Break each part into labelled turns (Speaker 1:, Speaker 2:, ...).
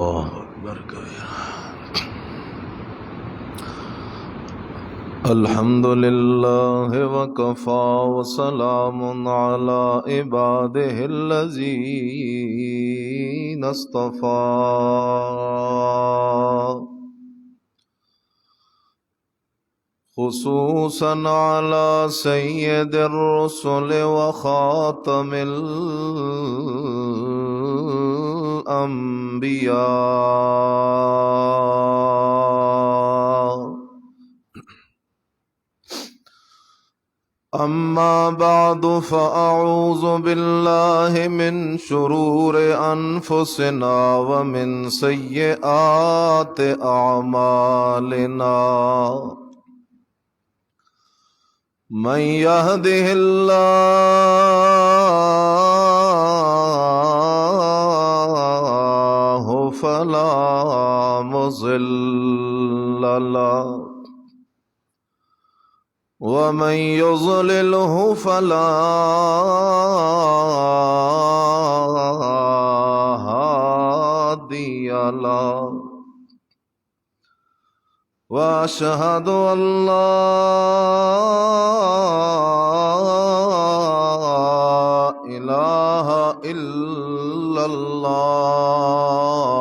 Speaker 1: اللہ اکبر کبیرہ۔ الحمد للہ وکفی وسلام علی عبادہ الذین اصطفی، خصوصاً علی سید الرسل وخاتم الانبیاء۔ اما بعد فاعوذ باللہ من شرور انفسنا ومن سیئات اعمالنا، من يهده الله فلا مضل له ومن يضلله فلا هادي له، وأشهد أن لا إله إلا الله،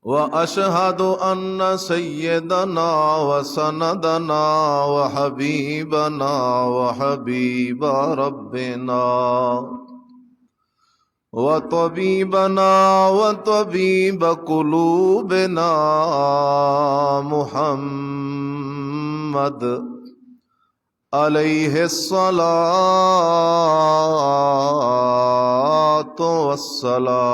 Speaker 1: وأشهد أن سيدنا وسندنا وحبيبنا وحبيب ربنا وطبيبنا وطبيب قلوبنا محمد عليه الصلاة والسلام۔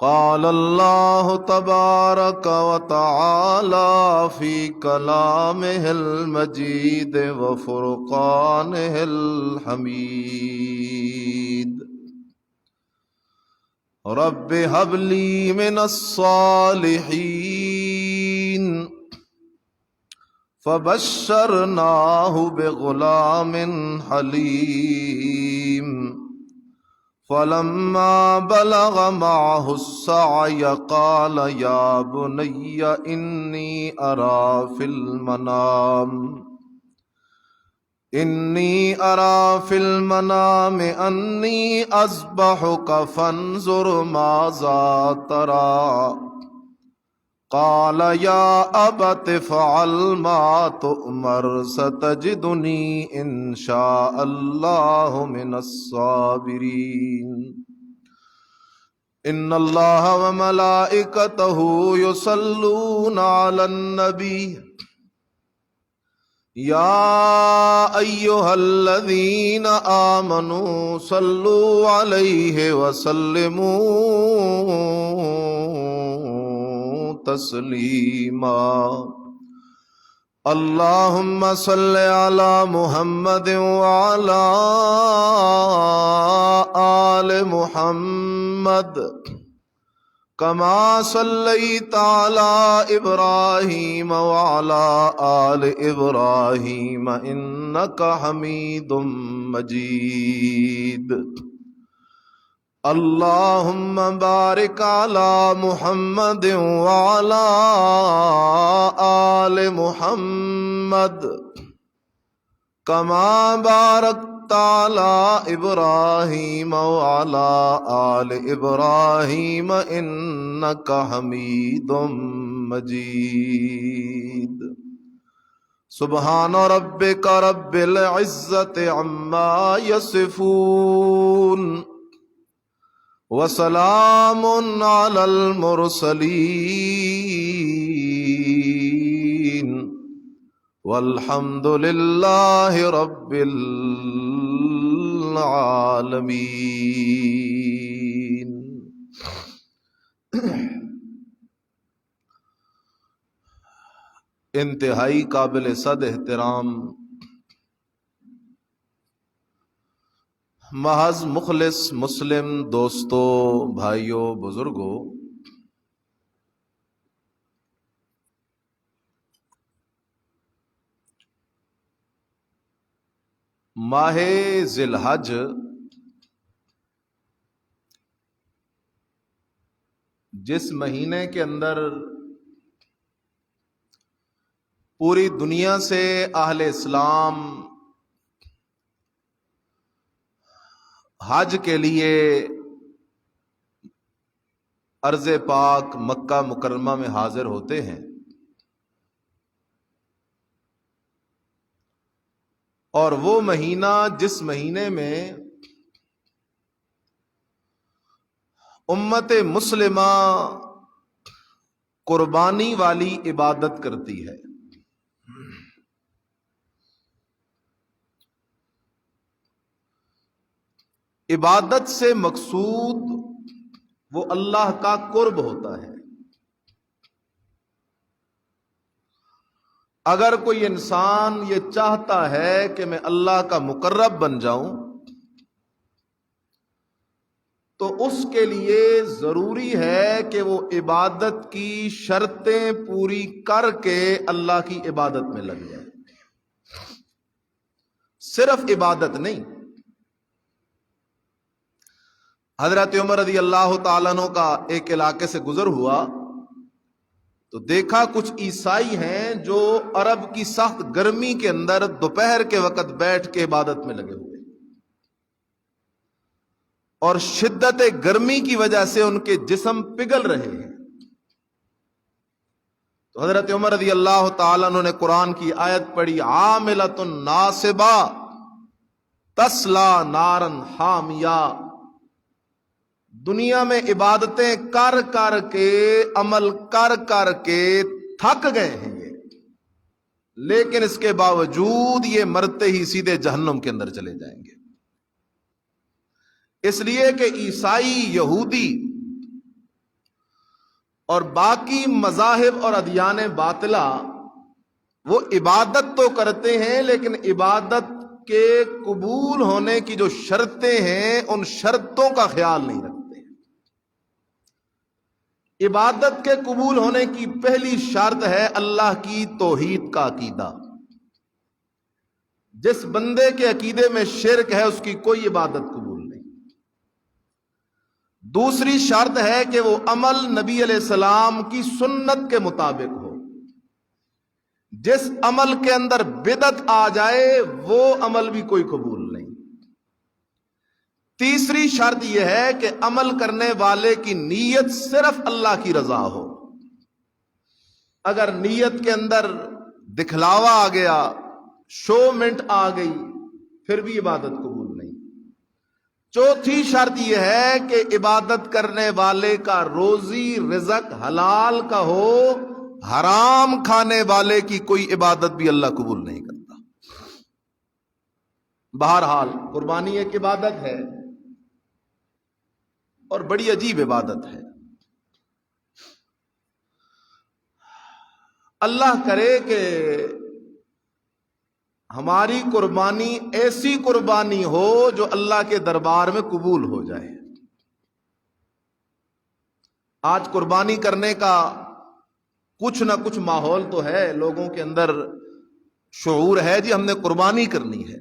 Speaker 1: قال الله تبارك وتعالى في كلامه المجيد وفرقانه الحميد: رب هب لي من الصالحين، فبشرناه بغلام حليم، فلما بلغ معه السعي قال يا بني إني أرى في المنام أني أذبحك فانظر ماذا ترى، قال يا أبت افعل ما تؤمر ستجدني إن شاء الله من الصابرين۔ إن الله وملائكته يصلون على النبي، يا أيها الذين آمنوا صلوا عليه وسلموا تسليما۔ اللهم صل على محمد وعلى آل محمد كما صليت على إبراهيم وعلى آل إبراهيم إنك حميد مجيد۔ اللهم بارك على محمد وعلى آل محمد كما باركت على إبراهيم وعلى آل إبراهيم إنك حميد مجيد۔ سبحان ربك رب العزة عما يصفون، وسلام على المرسلين، والحمد لله رب العالمين۔ انتہائی قابل صد احترام محض مخلص مسلم دوستو، بھائیوں، بزرگوں، ماہ ذی الحج جس مہینے کے اندر پوری دنیا سے اہل اسلام حج کے لیے ارض پاک مکہ مکرمہ میں حاضر ہوتے ہیں، اور وہ مہینہ جس مہینے میں امت مسلمہ قربانی والی عبادت کرتی ہے۔ عبادت سے مقصود وہ اللہ کا قرب ہوتا ہے۔ اگر کوئی انسان یہ چاہتا ہے کہ میں اللہ کا مقرب بن جاؤں تو اس کے لیے ضروری ہے کہ وہ عبادت کی شرطیں پوری کر کے اللہ کی عبادت میں لگ جائے۔ صرف عبادت نہیں۔ حضرت عمر رضی اللہ تعالیٰ عنہ کا ایک علاقے سے گزر ہوا تو دیکھا کچھ عیسائی ہیں جو عرب کی سخت گرمی کے اندر دوپہر کے وقت بیٹھ کے عبادت میں لگے ہوئے، اور شدت گرمی کی وجہ سے ان کے جسم پگھل رہے ہیں۔ تو حضرت عمر رضی اللہ تعالیٰ عنہ نے قرآن کی آیت پڑھی، عاملۃ ناصبہ تسلا نارن حامیہ۔ دنیا میں عبادتیں کر کر کے، عمل کر کر کے تھک گئے ہیں یہ، لیکن اس کے باوجود یہ مرتے ہی سیدھے جہنم کے اندر چلے جائیں گے۔ اس لیے کہ عیسائی، یہودی اور باقی مذاہب اور ادیان باطلہ وہ عبادت تو کرتے ہیں، لیکن عبادت کے قبول ہونے کی جو شرطیں ہیں ان شرطوں کا خیال نہیں رکھتے۔ عبادت کے قبول ہونے کی پہلی شرط ہے اللہ کی توحید کا عقیدہ۔ جس بندے کے عقیدے میں شرک ہے اس کی کوئی عبادت قبول نہیں۔ دوسری شرط ہے کہ وہ عمل نبی علیہ السلام کی سنت کے مطابق ہو۔ جس عمل کے اندر بدعت آ جائے وہ عمل بھی کوئی قبول نہیں۔ تیسری شرط یہ ہے کہ عمل کرنے والے کی نیت صرف اللہ کی رضا ہو۔ اگر نیت کے اندر دکھلاوا آ گیا، شومنٹ آ گئی، پھر بھی عبادت قبول نہیں۔ چوتھی شرط یہ ہے کہ عبادت کرنے والے کا روزی رزق حلال کا ہو، حرام کھانے والے کی کوئی عبادت بھی اللہ قبول نہیں کرتا۔ بہرحال قربانی ایک عبادت ہے اور بڑی عجیب عبادت ہے۔ اللہ کرے کہ ہماری قربانی ایسی قربانی ہو جو اللہ کے دربار میں قبول ہو جائے۔ آج قربانی کرنے کا کچھ نہ کچھ ماحول تو ہے، لوگوں کے اندر شعور ہے جی ہم نے قربانی کرنی ہے،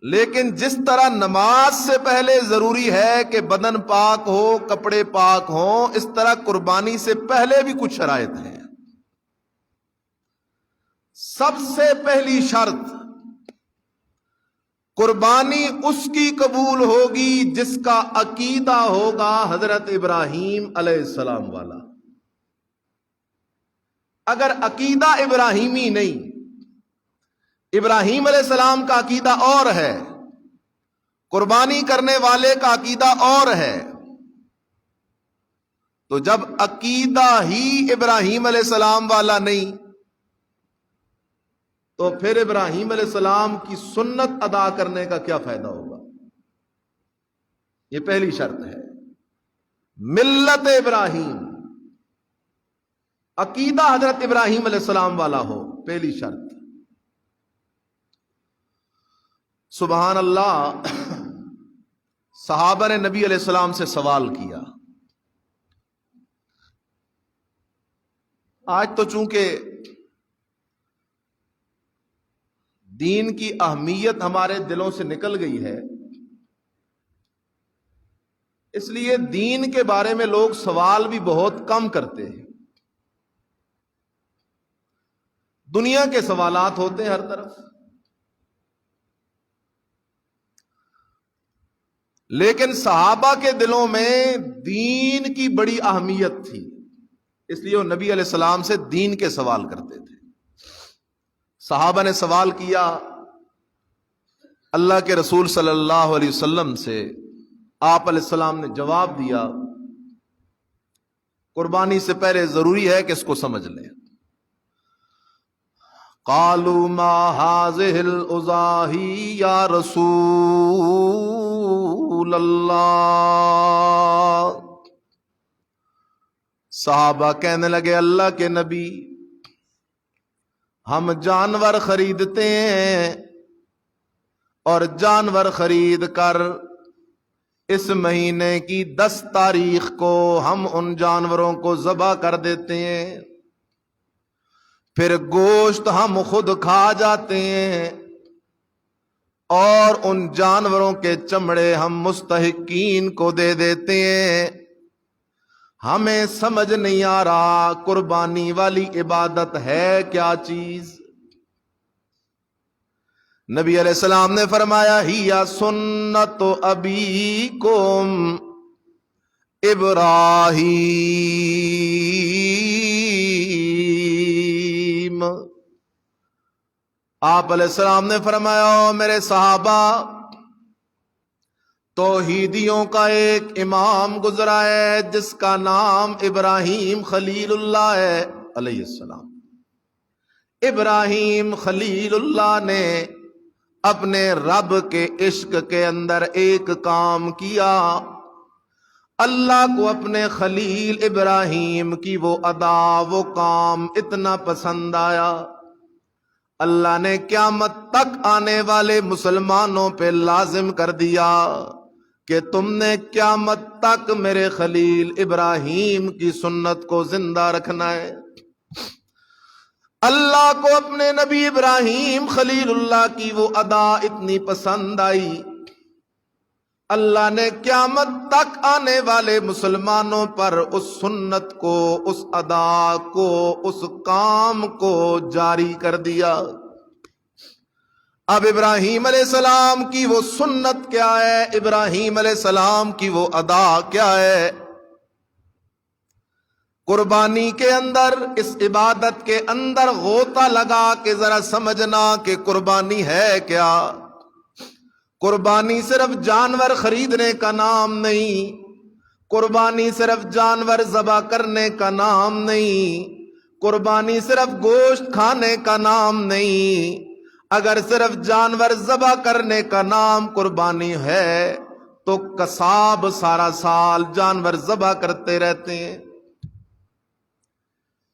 Speaker 1: لیکن جس طرح نماز سے پہلے ضروری ہے کہ بدن پاک ہو، کپڑے پاک ہوں، اس طرح قربانی سے پہلے بھی کچھ شرائط ہیں۔ سب سے پہلی شرط، قربانی اس کی قبول ہوگی جس کا عقیدہ ہوگا حضرت ابراہیم علیہ السلام والا۔ اگر عقیدہ ابراہیمی نہیں، ابراہیم علیہ السلام کا عقیدہ اور ہے، قربانی کرنے والے کا عقیدہ اور ہے، تو جب عقیدہ ہی ابراہیم علیہ السلام والا نہیں تو پھر ابراہیم علیہ السلام کی سنت ادا کرنے کا کیا فائدہ ہوگا؟ یہ پہلی شرط ہے، ملت ابراہیم، عقیدہ حضرت ابراہیم علیہ السلام والا ہو، پہلی شرط۔ سبحان اللہ، صحابہ نے نبی علیہ السلام سے سوال کیا۔ آج تو چونکہ دین کی اہمیت ہمارے دلوں سے نکل گئی ہے، اس لیے دین کے بارے میں لوگ سوال بھی بہت کم کرتے ہیں۔ دنیا کے سوالات ہوتے ہیں ہر طرف، لیکن صحابہ کے دلوں میں دین کی بڑی اہمیت تھی، اس لیے وہ نبی علیہ السلام سے دین کے سوال کرتے تھے۔ صحابہ نے سوال کیا اللہ کے رسول صلی اللہ علیہ وسلم سے، آپ علیہ السلام نے جواب دیا۔ قربانی سے پہلے ضروری ہے کہ اس کو سمجھ لیں۔ قالوا ما هذه الأضاحي یا رسول اللہ، صحابہ کہنے لگے اللہ کے نبی، ہم جانور خریدتے ہیں اور جانور خرید کر اس مہینے کی 10 تاریخ کو ہم ان جانوروں کو ذبح کر دیتے ہیں، پھر گوشت ہم خود کھا جاتے ہیں اور ان جانوروں کے چمڑے ہم مستحقین کو دے دیتے ہیں۔ ہمیں سمجھ نہیں آ رہا قربانی والی عبادت ہے کیا چیز؟ نبی علیہ السلام نے فرمایا ہی سنت ابیکم ابراہیم۔ آپ علیہ السلام نے فرمایا میرے صحابہ، توحیدیوں کا ایک امام گزرا ہے جس کا نام ابراہیم خلیل اللہ ہے علیہ السلام۔ ابراہیم خلیل اللہ نے اپنے رب کے عشق کے اندر ایک کام کیا، اللہ کو اپنے خلیل ابراہیم کی وہ ادا، وہ کام اتنا پسند آیا، اللہ نے قیامت تک آنے والے مسلمانوں پہ لازم کر دیا کہ تم نے قیامت تک میرے خلیل ابراہیم کی سنت کو زندہ رکھنا ہے۔ اللہ کو اپنے نبی ابراہیم خلیل اللہ کی وہ ادا اتنی پسند آئی، اللہ نے قیامت تک آنے والے مسلمانوں پر اس سنت کو، اس ادا کو، اس کام کو جاری کر دیا۔ اب ابراہیم علیہ السلام کی وہ سنت کیا ہے، ابراہیم علیہ السلام کی وہ ادا کیا ہے؟ قربانی کے اندر، اس عبادت کے اندر غوطہ لگا کے ذرا سمجھنا کہ قربانی ہے کیا۔ قربانی صرف جانور خریدنے کا نام نہیں، قربانی صرف جانور ذبح کرنے کا نام نہیں، قربانی صرف گوشت کھانے کا نام نہیں۔ اگر صرف جانور ذبح کرنے کا نام قربانی ہے تو قصاب سارا سال جانور ذبح کرتے رہتے ہیں۔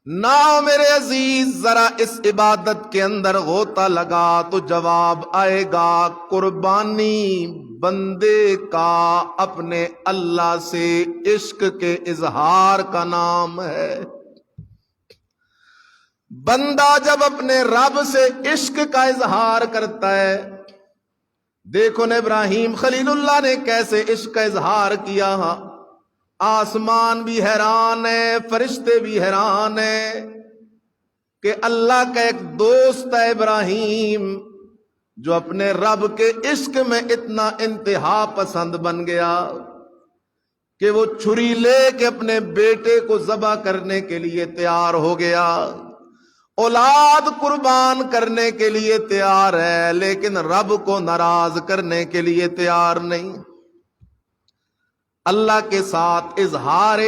Speaker 1: نہ میرے عزیز، ذرا اس عبادت کے اندر غوطہ لگا تو جواب آئے گا، قربانی بندے کا اپنے اللہ سے عشق کے اظہار کا نام ہے۔ بندہ جب اپنے رب سے عشق کا اظہار کرتا ہے، دیکھو نا ابراہیم خلیل اللہ نے کیسے عشق کا اظہار کیا، آسمان بھی حیران ہے، فرشتے بھی حیران ہیں کہ اللہ کا ایک دوست ہے ابراہیم جو اپنے رب کے عشق میں اتنا انتہا پسند بن گیا کہ وہ چھری لے کے اپنے بیٹے کو ذبح کرنے کے لیے تیار ہو گیا، اولاد قربان کرنے کے لیے تیار ہے، لیکن رب کو ناراض کرنے کے لیے تیار نہیں۔ اللہ کے ساتھ اظہار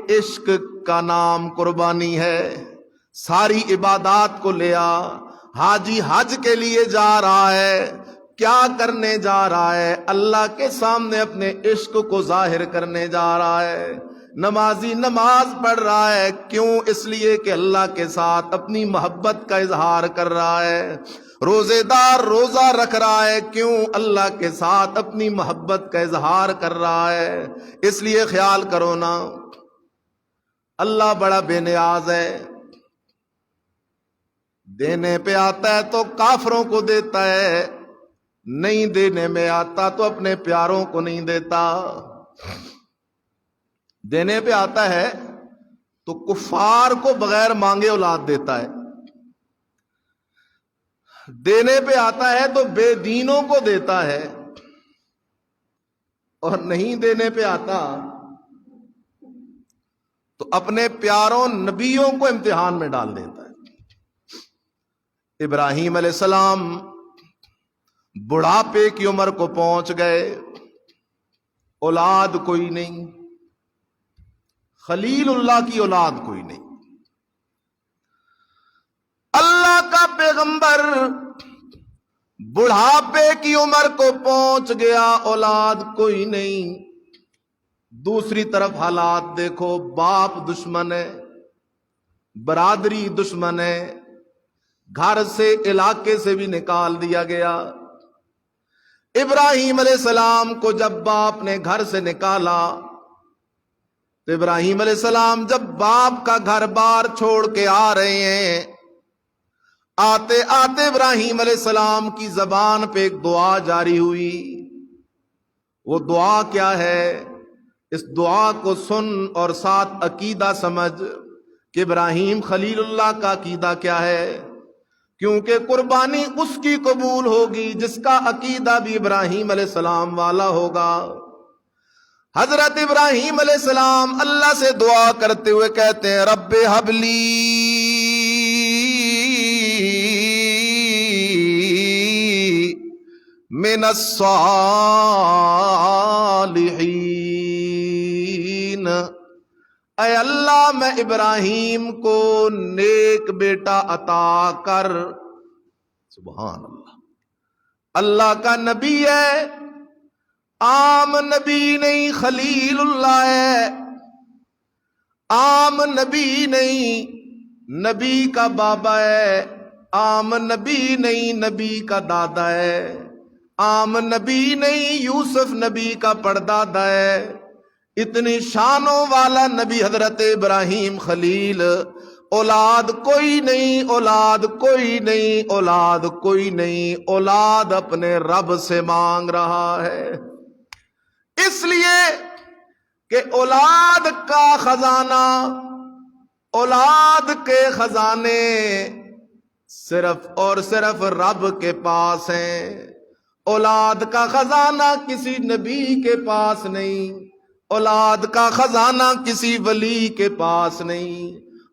Speaker 1: عشق کا نام قربانی ہے۔ ساری عبادات کو لیا، حاجی حج کے لیے جا رہا ہے، کیا کرنے جا رہا ہے؟ اللہ کے سامنے اپنے عشق کو ظاہر کرنے جا رہا ہے۔ نمازی نماز پڑھ رہا ہے، کیوں؟ اس لیے کہ اللہ کے ساتھ اپنی محبت کا اظہار کر رہا ہے۔ روزے دار روزہ رکھ رہا ہے، کیوں؟ اللہ کے ساتھ اپنی محبت کا اظہار کر رہا ہے۔ اس لیے خیال کرو نا، اللہ بڑا بے نیاز ہے۔ دینے پہ آتا ہے تو کافروں کو دیتا ہے، نہیں دینے میں آتا تو اپنے پیاروں کو نہیں دیتا۔ دینے پہ آتا ہے تو کفار کو بغیر مانگے اولاد دیتا ہے، دینے پہ آتا ہے تو بے دینوں کو دیتا ہے، اور نہیں دینے پہ آتا تو اپنے پیاروں نبیوں کو امتحان میں ڈال دیتا ہے۔ ابراہیم علیہ السلام بڑھاپے کی عمر کو پہنچ گئے، اولاد کوئی نہیں، خلیل اللہ کی اولاد کوئی نہیں۔ اللہ کا پیغمبر بڑھاپے کی عمر کو پہنچ گیا، اولاد کوئی نہیں۔ دوسری طرف حالات دیکھو، باپ دشمن ہے، برادری دشمن ہے، گھر سے علاقے سے بھی نکال دیا گیا۔ ابراہیم علیہ السلام کو جب باپ نے گھر سے نکالا تو ابراہیم علیہ السلام جب باپ کا گھر بار چھوڑ کے آ رہے ہیں، آتے آتے ابراہیم علیہ السلام کی زبان پہ ایک دعا جاری ہوئی۔ وہ دعا کیا ہے؟ اس دعا کو سن اور ساتھ عقیدہ سمجھ کہ ابراہیم خلیل اللہ کا عقیدہ کیا ہے، کیونکہ قربانی اس کی قبول ہوگی جس کا عقیدہ بھی ابراہیم علیہ السلام والا ہوگا۔ حضرت ابراہیم علیہ السلام اللہ سے دعا کرتے ہوئے کہتے ہیں، رب حبلی من الصالحین، اے اللہ میں ابراہیم کو نیک بیٹا عطا کر۔ سبحان اللہ، اللہ کا نبی ہے، عام نبی نہیں، خلیل اللہ ہے، عام نبی نہیں، نبی کا بابا ہے، عام نبی نہیں، نبی کا دادا ہے، عام نبی نہیں، یوسف نبی کا پردادا ہے۔ اتنی شانوں والا نبی حضرت ابراہیم خلیل، اولاد کوئی نہیں، اولاد کوئی نہیں، اولاد کوئی نہیں، اولاد اپنے رب سے مانگ رہا ہے۔ اس لیے کہ اولاد کا خزانہ، اولاد کے خزانے صرف اور صرف رب کے پاس ہیں۔ اولاد کا خزانہ کسی نبی کے پاس نہیں، اولاد کا خزانہ کسی ولی کے پاس نہیں،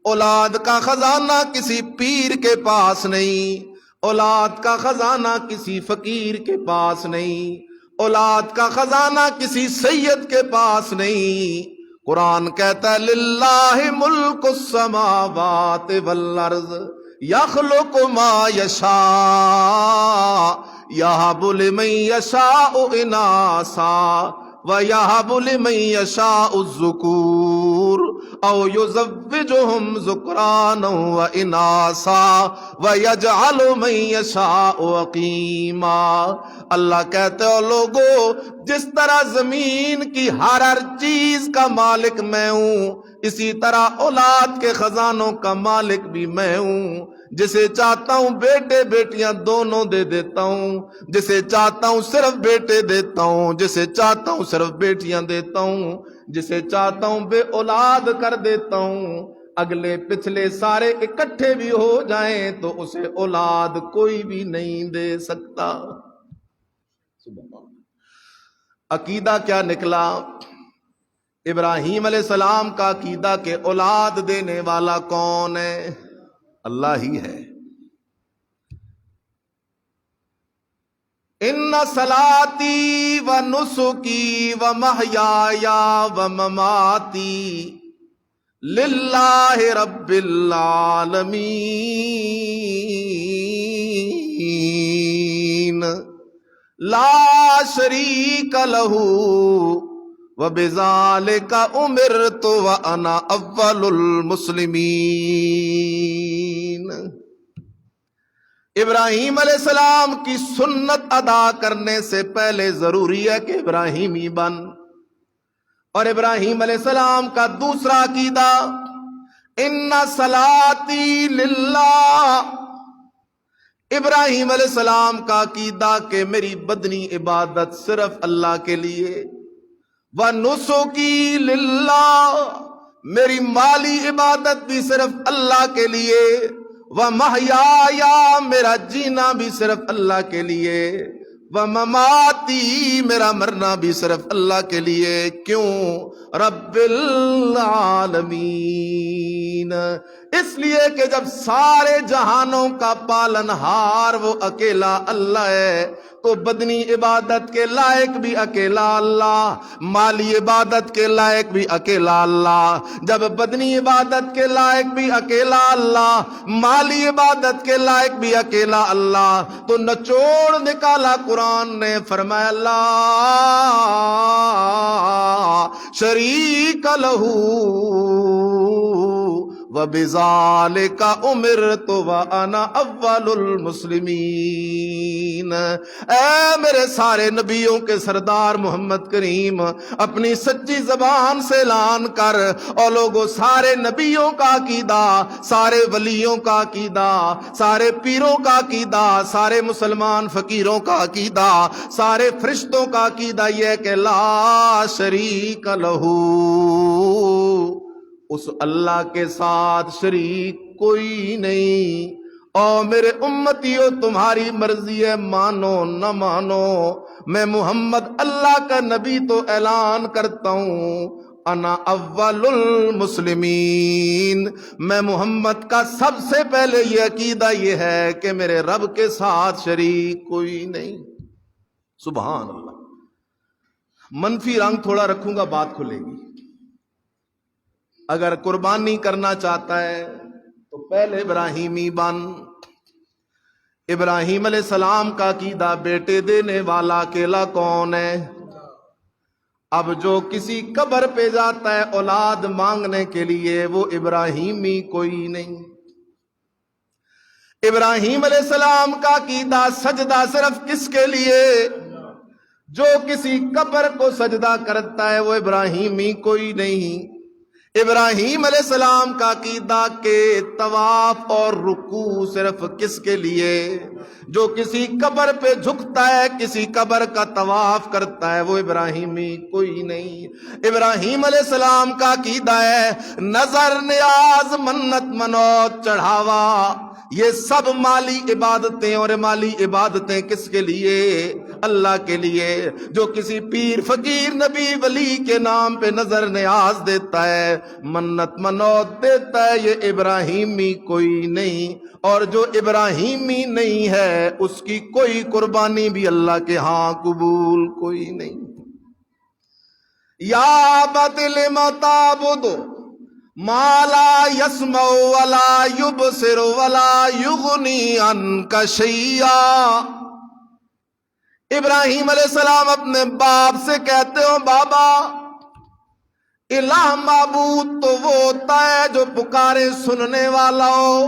Speaker 1: اولاد کا خزانہ کسی پیر کے پاس نہیں، اولاد کا خزانہ کسی فقیر کے پاس نہیں، اولاد کا خزانہ کسی سید کے پاس نہیں۔ قرآن کہتا ہے للہ ملک السماوات والارض یخلق ما یشاء یہب لمن یشاء اناثا وَيَهَبُ لِمَن يَشَاءُ الذُّكُورَ أَوْ يُزَوِّجُهُمْ ذُكْرَانًا وَإِنَاثًا وَيَجْعَلُ مَن يَشَاءُ عَقِيمًا۔ اللہ کہتے ہو لوگو، جس طرح زمین کی ہر چیز کا مالک میں ہوں، اسی طرح اولاد کے خزانوں کا مالک بھی میں ہوں۔ جسے چاہتا ہوں بیٹے بیٹیاں دونوں دے دیتا ہوں، جسے چاہتا ہوں صرف بیٹے دیتا ہوں، جسے چاہتا ہوں صرف بیٹیاں دیتا ہوں، جسے چاہتا ہوں بے اولاد کر دیتا ہوں۔ اگلے پچھلے سارے اکٹھے بھی ہو جائیں تو اسے اولاد کوئی بھی نہیں دے سکتا۔ عقیدہ کیا نکلا؟ ابراہیم علیہ السلام کا عقیدہ کہ اولاد دینے والا کون ہے؟ اللہ ہی ہے۔ ان صلاتی و نسکی و محیای و مماتی للہ رب العالمین لا شریک لہ وَبِذَلِكَ أُمِرْتُ وَأَنَا أَوَّلُ الْمُسْلِمِينَ۔ ابراہیم علیہ السلام کی سنت ادا کرنے سے پہلے ضروری ہے کہ ابراہیمی بن۔ اور ابراہیم علیہ السلام کا دوسرا عقیدہ، ان صلاتی للہ، ابراہیم علیہ السلام کا عقیدہ کہ میری بدنی عبادت صرف اللہ کے لیے، وَنُسُكِي لِلَّهِ، میری مالی عبادت بھی صرف اللہ کے لیے، وَمَحْيَايَ، میرا جینا بھی صرف اللہ کے لیے، وَمَمَاتِي، میرا مرنا بھی صرف اللہ کے لیے۔ کیوں؟ رب العالمین، اس لیے کہ جب سارے جہانوں کا پالنہار وہ اکیلا اللہ ہے تو بدنی عبادت کے لائق بھی اکیلا اللہ، مالی عبادت کے لائق بھی اکیلا اللہ۔ جب بدنی عبادت کے لائق بھی اکیلا اللہ، مالی عبادت کے لائق بھی اکیلا اللہ، تو نچوڑ نکالا قرآن نے، فرمایا لا شریک لہو وَبِذَالِكَ أُمِرْتُ وَأَنَا أَوَّلُ الْمُسْلِمِينَ۔ اے میرے سارے نبیوں کے سردار محمد کریم، اپنی سچی زبان سے اعلان کر، اور لوگوں سارے نبیوں کا عقیدہ، سارے ولیوں کا عقیدہ، سارے پیروں کا عقیدہ، سارے مسلمان فقیروں کا عقیدہ، سارے فرشتوں کا عقیدہ یہ کہ لا شریک لہو، اس اللہ کے ساتھ شریک کوئی نہیں۔ اور میرے امتیوں تمہاری مرضی ہے، مانو نہ مانو، میں محمد اللہ کا نبی تو اعلان کرتا ہوں، انا اول المسلمین، میں محمد کا سب سے پہلے یہ عقیدہ یہ ہے کہ میرے رب کے ساتھ شریک کوئی نہیں۔ سبحان اللہ۔ منفی رنگ تھوڑا رکھوں گا، بات کھلے گی۔ اگر قربانی کرنا چاہتا ہے تو پہلے ابراہیمی بن۔ ابراہیم علیہ السلام کا عقیدہ بیٹے دینے والا اکیلا کون ہے؟ اب جو کسی قبر پہ جاتا ہے اولاد مانگنے کے لیے، وہ ابراہیمی کوئی نہیں۔ ابراہیم علیہ السلام کا عقیدہ سجدہ صرف کس کے لیے؟ جو کسی قبر کو سجدہ کرتا ہے وہ ابراہیمی کوئی نہیں۔ ابراہیم علیہ السلام کا عقیدہ کہ طواف اور رکوع صرف کس کے لیے؟ جو کسی قبر پہ جھکتا ہے، کسی قبر کا طواف کرتا ہے، وہ ابراہیمی کوئی نہیں۔ ابراہیم علیہ السلام کا عقیدہ ہے نظر، نیاز، منت، منوت، چڑھاوا، یہ سب مالی عبادتیں، اور مالی عبادتیں کس کے لیے؟ اللہ کے لیے۔ جو کسی پیر، فقیر، نبی، ولی کے نام پہ نظر نیاز دیتا ہے، منت منوت دیتا ہے، یہ ابراہیمی کوئی نہیں۔ اور جو ابراہیمی نہیں ہے اس کی کوئی قربانی بھی اللہ کے ہاں قبول کوئی نہیں۔ یا ابت لم تعبد ما لا يسمع ولا يبصر ولا يغني عنك شيئا۔ ابراہیم علیہ السلام اپنے باپ سے کہتے ہو، بابا، الہ معبود تو وہ ہوتا ہے جو پکارے سننے والا ہو۔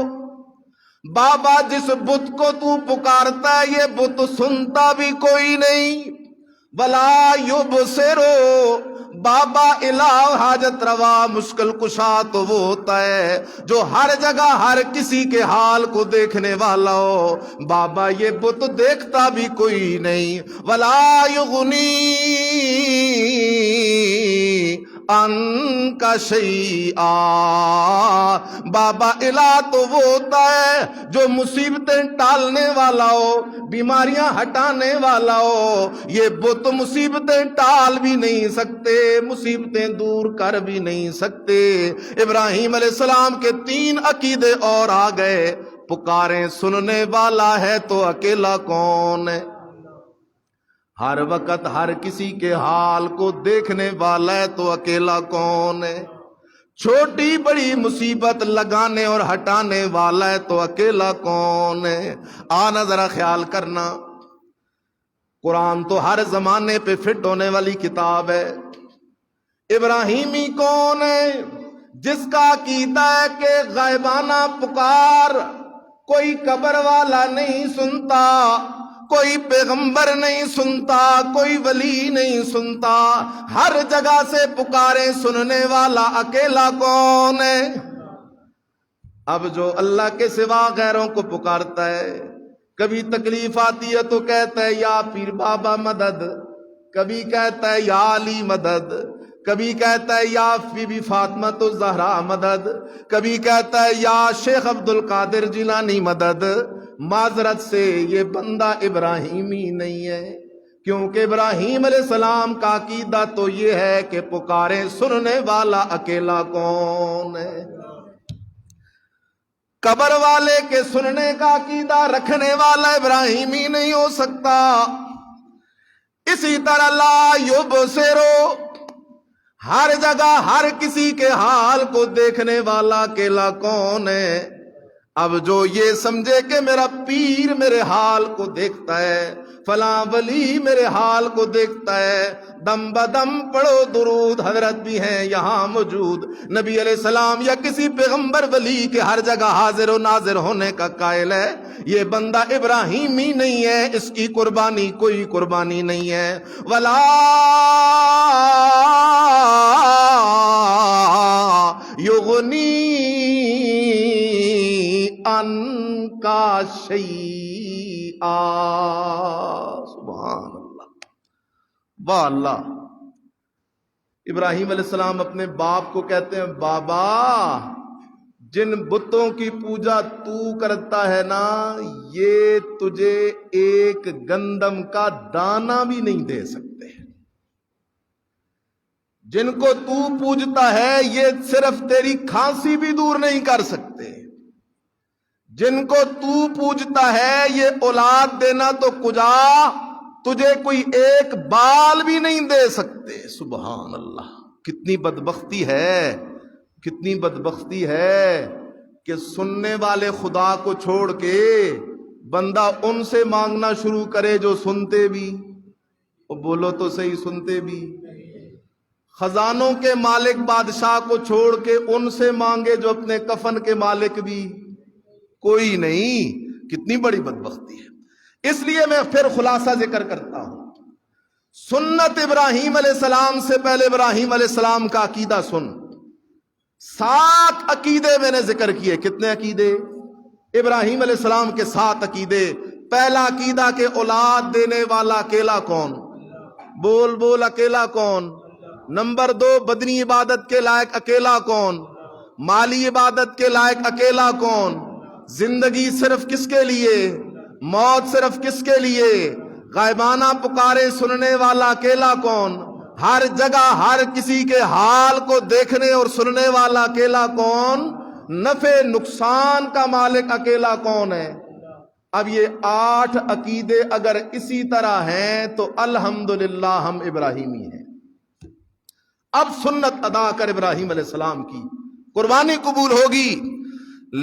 Speaker 1: بابا، جس بت کو تو پکارتا ہے یہ بت سنتا بھی کوئی نہیں۔ ولا یبصرو، بابا الہ حاجت روا مشکل کشا تو وہ ہوتا ہے جو ہر جگہ ہر کسی کے حال کو دیکھنے والا ہو۔ بابا یہ بت دیکھتا بھی کوئی نہیں۔ ولا یغنی عنک شیئا، بابا الہ تو وہ ہوتا ہے جو مصیبتیں ٹالنے والا ہو، بیماریاں ہٹانے والا ہو۔ یہ بت مصیبتیں ٹال بھی نہیں سکتے، مصیبتیں دور کر بھی نہیں سکتے۔ ابراہیم علیہ السلام کے 3 عقیدے اور آ گئے۔ پکاریں سننے والا ہے تو اکیلا کون ہے؟ ہر وقت ہر کسی کے حال کو دیکھنے والا ہے تو اکیلا کون ہے؟ چھوٹی بڑی مصیبت لگانے اور ہٹانے والا ہے تو اکیلا کون ہے؟ آنا ذرا خیال کرنا، قرآن تو ہر زمانے پہ فٹ ہونے والی کتاب ہے۔ ابراہیمی کون ہے؟ جس کا عقیدہ ہے کہ غائبانہ پکار کوئی قبر والا نہیں سنتا، کوئی پیغمبر نہیں سنتا، کوئی ولی نہیں سنتا، ہر جگہ سے پکاریں سننے والا اکیلا کون ہے؟ اب جو اللہ کے سوا غیروں کو پکارتا ہے، کبھی تکلیف آتی ہے تو کہتا ہے یا پیر بابا مدد، کبھی کہتا ہے یا علی مدد، کبھی کہتا ہے یا بی بی فاطمہ تو زہرا مدد، کبھی کہتا ہے یا شیخ عبد القادر جیلانی مدد۔ معذرت سے یہ بندہ ابراہیمی نہیں ہے، کیونکہ ابراہیم علیہ السلام کا عقیدہ تو یہ ہے کہ پکارے سننے والا اکیلا کون ہے۔ قبر والے کے سننے کا عقیدہ رکھنے والا ابراہیمی نہیں ہو سکتا۔ اسی طرح لا یبصرو، ہر جگہ ہر کسی کے حال کو دیکھنے والا اکیلا کون ہے؟ اب جو یہ سمجھے کہ میرا پیر میرے حال کو دیکھتا ہے، فلاں ولی میرے حال کو دیکھتا ہے، دم بدم پڑھو درود، حضرت بھی ہیں یہاں موجود، نبی علیہ السلام یا کسی پیغمبر ولی کے ہر جگہ حاضر و ناظر ہونے کا قائل ہے، یہ بندہ ابراہیمی نہیں ہے، اس کی قربانی کوئی قربانی نہیں ہے۔ ولا یغنی ان کا شیئا، سبحان اللہ، واہ اللہ۔ ابراہیم علیہ السلام اپنے باپ کو کہتے ہیں بابا جن بتوں کی پوجا تو کرتا ہے نا، یہ تجھے ایک گندم کا دانہ بھی نہیں دے سکتے، جن کو تو پوجتا ہے یہ صرف تیری کھانسی بھی دور نہیں کر سکتے، جن کو تو پوجتا ہے یہ اولاد دینا تو کجا تجھے کوئی ایک بال بھی نہیں دے سکتے۔ سبحان اللہ، کتنی بدبختی ہے، کتنی بدبختی ہے کہ سننے والے خدا کو چھوڑ کے بندہ ان سے مانگنا شروع کرے جو سنتے بھی، اور بولو تو صحیح، سنتے بھی۔ خزانوں کے مالک بادشاہ کو چھوڑ کے ان سے مانگے جو اپنے کفن کے مالک بھی کوئی نہیں۔ کتنی بڑی بدبختی ہے۔ اس لیے میں پھر خلاصہ ذکر کرتا ہوں، سنت ابراہیم علیہ السلام سے پہلے ابراہیم علیہ السلام کا عقیدہ سن۔ 7 عقیدے میں نے ذکر کیے۔ کتنے عقیدے؟ ابراہیم علیہ السلام کے 7 عقیدے۔ پہلا عقیدہ کہ اولاد دینے والا اکیلا کون؟ بول بول، اکیلا کون؟ نمبر 2، بدنی عبادت کے لائق اکیلا کون؟ مالی عبادت کے لائق اکیلا کون؟ زندگی صرف کس کے لیے؟ موت صرف کس کے لیے؟ غائبانہ پکارے سننے والا اکیلا کون؟ ہر جگہ ہر کسی کے حال کو دیکھنے اور سننے والا اکیلا کون؟ نفع نقصان کا مالک اکیلا کون ہے؟ اب یہ 8 عقیدے اگر اسی طرح ہیں تو الحمدللہ ہم ابراہیمی ہیں۔ اب سنت ادا کر ابراہیم علیہ السلام کی، قربانی قبول ہوگی۔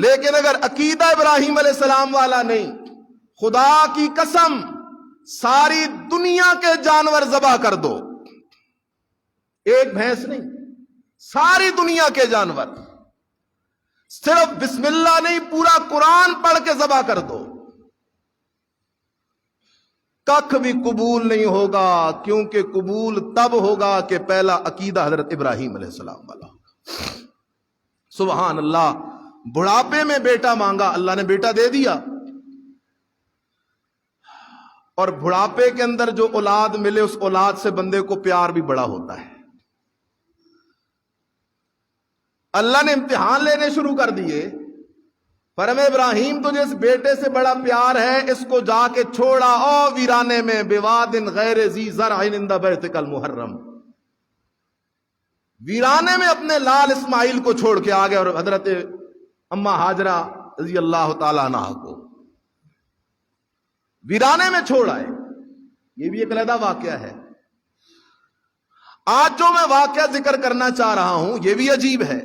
Speaker 1: لیکن اگر عقیدہ ابراہیم علیہ السلام والا نہیں، خدا کی قسم ساری دنیا کے جانور ذبح کر دو، ایک بھینس نہیں، ساری دنیا کے جانور، صرف بسم اللہ نہیں، پورا قرآن پڑھ کے ذبح کر دو، کخ بھی قبول نہیں ہوگا، کیونکہ قبول تب ہوگا کہ پہلا عقیدہ حضرت ابراہیم علیہ السلام والا ہوگا۔ سبحان اللہ۔ بڑھاپے میں بیٹا مانگا، اللہ نے بیٹا دے دیا، اور بڑھاپے کے اندر جو اولاد ملے اس اولاد سے بندے کو پیار بھی بڑا ہوتا ہے۔ اللہ نے امتحان لینے شروع کر دیے، فرمائے ابراہیم تجھے اس بیٹے سے بڑا پیار ہے، اس کو جا کے چھوڑا او ویرانے میں بواد غیر ذی زرع عند بیتک المحرم، ویرانے میں اپنے لال اسماعیل کو چھوڑ کے آ گئے، اور حضرت اما ہاجرہ رضی اللہ تعالیٰ عنہ کو ویرانے میں چھوڑ آئے۔ یہ بھی ایک علیحدہ واقعہ ہے۔ آج جو میں واقعہ ذکر کرنا چاہ رہا ہوں یہ بھی عجیب ہے۔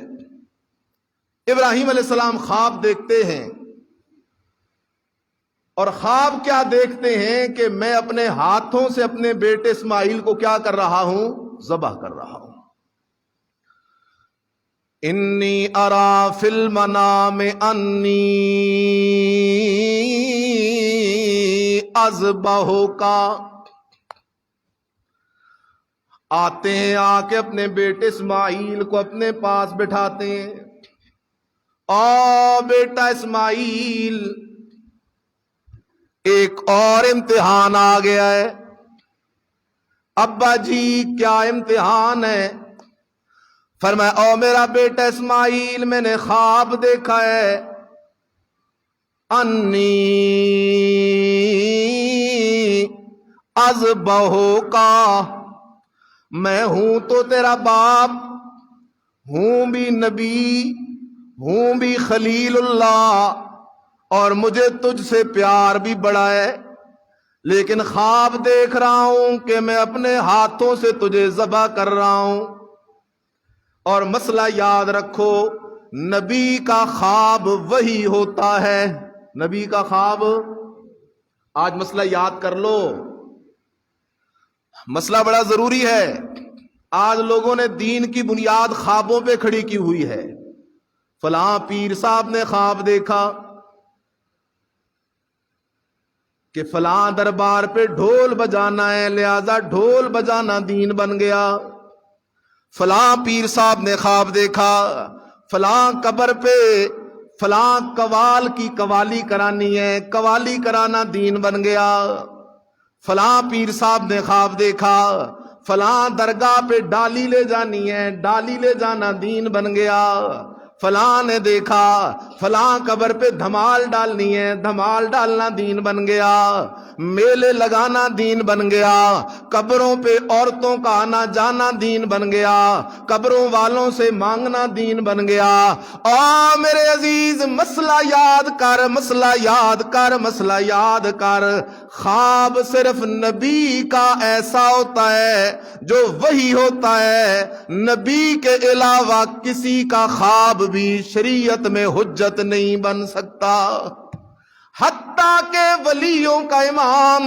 Speaker 1: ابراہیم علیہ السلام خواب دیکھتے ہیں، اور خواب کیا دیکھتے ہیں کہ میں اپنے ہاتھوں سے اپنے بیٹے اسماعیل کو کیا کر رہا ہوں؟ ذبح کر رہا ہوں۔ انی ارا فی المنام انی اذبحک، آتے ہیں آ کے اپنے بیٹے اسماعیل کو اپنے پاس بٹھاتے ہیں، او بیٹا اسماعیل ایک اور امتحان آ گیا ہے۔ ابا جی کیا امتحان ہے؟ فرمایا او میرا بیٹا اسماعیل، میں نے خواب دیکھا ہے، انی اذبحک، میں ہوں تو تیرا باپ، ہوں بھی نبی، ہوں بھی خلیل اللہ، اور مجھے تجھ سے پیار بھی بڑا ہے، لیکن خواب دیکھ رہا ہوں کہ میں اپنے ہاتھوں سے تجھے ذبح کر رہا ہوں۔ اور مسئلہ یاد رکھو، نبی کا خواب وہی ہوتا ہے، نبی کا خواب، آج مسئلہ یاد کر لو، مسئلہ بڑا ضروری ہے۔ آج لوگوں نے دین کی بنیاد خوابوں پہ کھڑی کی ہوئی ہے۔ فلاں پیر صاحب نے خواب دیکھا کہ فلاں دربار پہ ڈھول بجانا ہے، لہذا ڈھول بجانا دین بن گیا۔ فلاں پیر صاحب نے خواب دیکھا فلاں قبر پہ فلاں قوال کی قوالی کرانی ہے، قوالی کرانا دین بن گیا۔ فلاں پیر صاحب نے خواب دیکھا فلاں درگاہ پہ ڈالی لے جانی ہے، ڈالی لے جانا دین بن گیا۔ فلاں نے دیکھا فلاں قبر پہ دھمال ڈالنی ہے، دھمال ڈالنا دین بن گیا۔ میلے لگانا دین بن گیا، قبروں پہ عورتوں کا آنا جانا دین بن گیا، قبروں والوں سے مانگنا دین بن گیا۔ میرے عزیز مسئلہ یاد کر، مسئلہ یاد کر، مسئلہ یاد کر، خواب صرف نبی کا ایسا ہوتا ہے جو وہی ہوتا ہے، نبی کے علاوہ کسی کا خواب بھی شریعت میں حجت نہیں بن سکتا۔ حتیٰ کہ ولیوں کا امام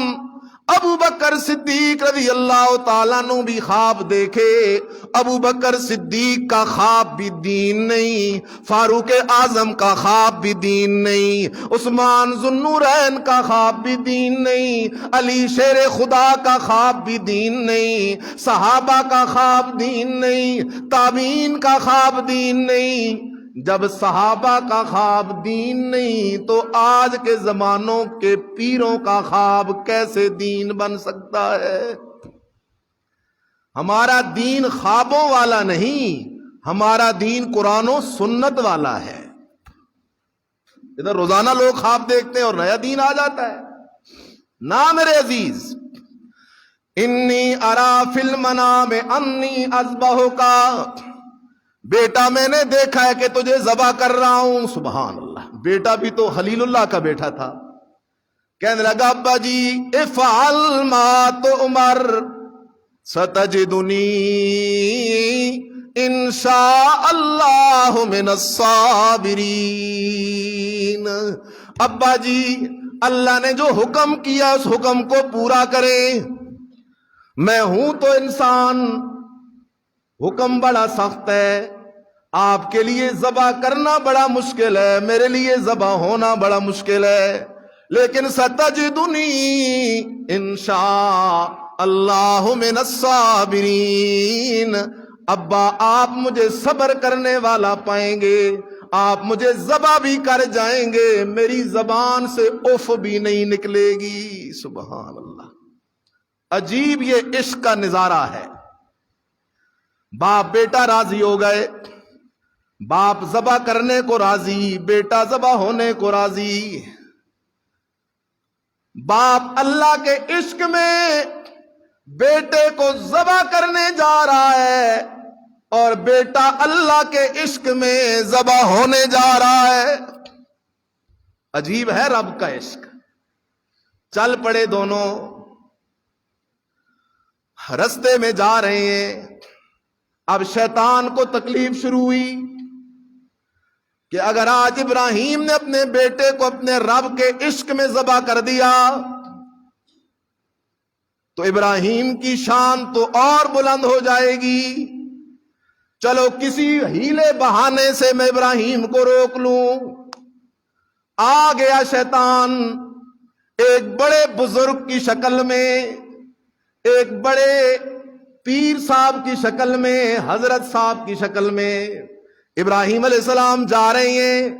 Speaker 1: ابو بکر صدیق رضی اللہ تعالیٰ عنہ بھی خواب دیکھے۔ ابو بکر صدیق کا خواب بھی دین نہیں، فاروق اعظم کا خواب بھی دین نہیں، عثمان ذو النورین کا خواب بھی دین نہیں، علی شیر خدا کا خواب بھی دین نہیں، صحابہ کا خواب دین نہیں، تابعین کا خواب دین نہیں۔ جب صحابہ کا خواب دین نہیں تو آج کے زمانوں کے پیروں کا خواب کیسے دین بن سکتا ہے؟ ہمارا دین خوابوں والا نہیں، ہمارا دین قرآن و سنت والا ہے۔ ادھر روزانہ لوگ خواب دیکھتے ہیں اور نیا دین آ جاتا ہے۔ نہ میرے عزیز، انی ارا فی المنام انی اذبحک، بیٹا میں نے دیکھا ہے کہ تجھے ذبح کر رہا ہوں۔ سبحان اللہ، بیٹا بھی تو خلیل اللہ کا بیٹا تھا۔ کہنے لگا ابا جی افعل ما تؤمر ستجدنی انشاء اللہ من الصابرین۔ ابا جی اللہ نے جو حکم کیا اس حکم کو پورا کریں، میں ہوں تو انسان، حکم بڑا سخت ہے، آپ کے لیے ذبح کرنا بڑا مشکل ہے، میرے لیے ذبح ہونا بڑا مشکل ہے، لیکن ستجدنی انشاء اللہ من الصابرین۔ ابا آپ مجھے صبر کرنے والا پائیں گے، آپ مجھے ذبح بھی کر جائیں گے، میری زبان سے اف بھی نہیں نکلے گی۔ سبحان اللہ، عجیب یہ عشق کا نظارہ ہے۔ باپ بیٹا راضی ہو گئے، باپ ذبح کرنے کو راضی، بیٹا ذبح ہونے کو راضی۔ باپ اللہ کے عشق میں بیٹے کو ذبح کرنے جا رہا ہے اور بیٹا اللہ کے عشق میں ذبح ہونے جا رہا ہے۔ عجیب ہے رب کا عشق۔ چل پڑے دونوں، رستے میں جا رہے ہیں۔ اب شیطان کو تکلیف شروع ہوئی کہ اگر آج ابراہیم نے اپنے بیٹے کو اپنے رب کے عشق میں ذبح کر دیا تو ابراہیم کی شان تو اور بلند ہو جائے گی، چلو کسی ہیلے بہانے سے میں ابراہیم کو روک لوں۔ آ گیا شیطان ایک بڑے بزرگ کی شکل میں، ایک بڑے پیر صاحب کی شکل میں، حضرت صاحب کی شکل میں۔ ابراہیم علیہ السلام جا رہے ہیں،